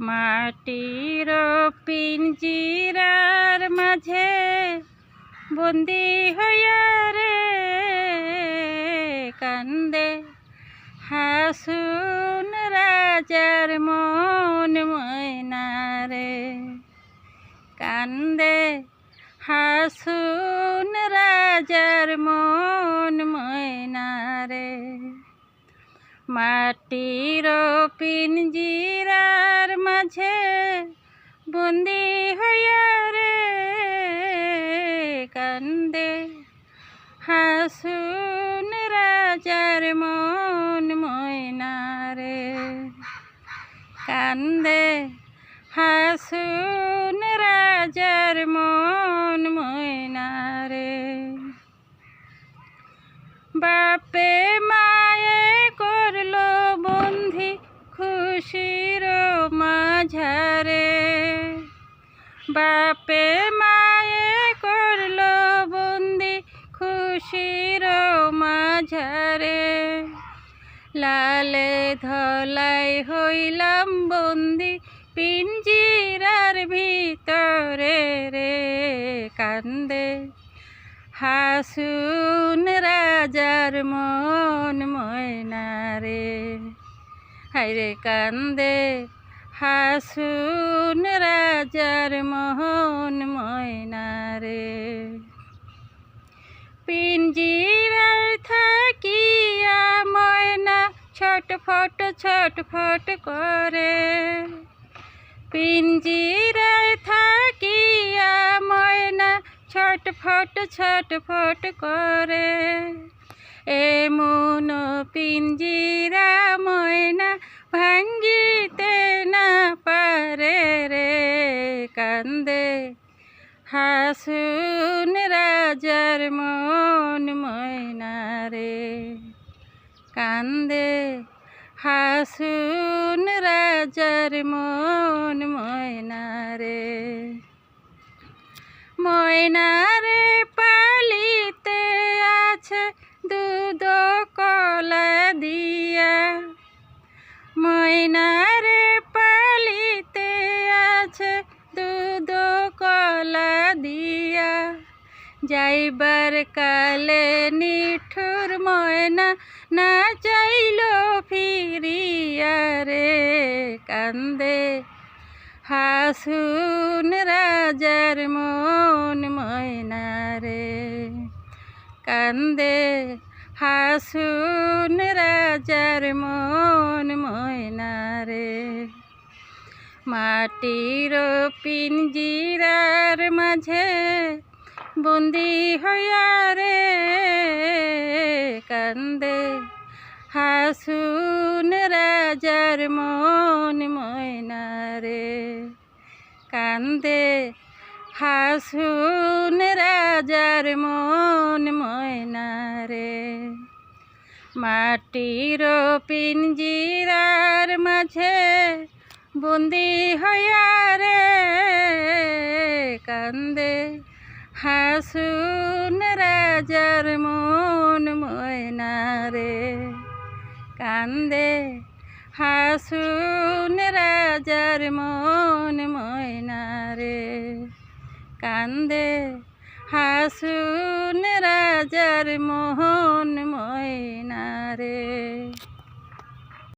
মাটির পিঞ্জিরার মাঝে বন্দি হইয়া রে কান্দে হাসুন রাজার মন ময়না রে কান্দে হাসুন রাজার মন ময়না রে মাটির পিঞ্জিরার মাঝে বন্দি হইয়া রে কান্দে হাসুন রাজার মন ময়না রে কান্দে হাসুন রাজার মন ময়না রে বাপে মায়ে করলো বন্দি খুশির মাঝারে বাপে মায়ে করলো বন্দি খুশির মাঝারে লালে ধলাই হইলাম বন্দি পিঞ্জিরার ভিতরে রে কান্দে হাসুন রাজার মন ময়না রে হায়রে কান্দে হাসুন রাজার মন ময়না রে পিঞ্জিরায় থাকিয়া ময়না ছটফট করে পিঞ্জিরায় থাকিয়া ময়না ছটফট করে এমন পিঞ্জিরা ময়না ভাঙ্গিতে না পারে রে কান্দে হাসুন রাজার মন ময়না রে কান্দে হাসুন রাজার মন ময়না রে ময়না রে পালিতে আছে দুধ কলা দিয়া ময়না রে পালিতে আছে দুধ কলা দিয়া যাইবার কালে নিঠুর ময়না না চাইল ফিরিয়া রে কান্দে হাসুন রাজার মন ময়না রে কান্দে হাসুন রাজার মন ময়না রে মাটির পিঞ্জিরার মাঝে বন্দি হইয়া রে কান্দে হাসুন রাজার মন ময়না রে কান্দে হাসুন রাজার মন ময়না রে মাটির পিঞ্জিরার মাঝে বন্দি হইয়া রে কান্দে হাসুন রাজার মন ময়না রে কান্দে হাসুন রাজার মন ময়না রে কান্দে হাসুন রাজার মন ময়না রে।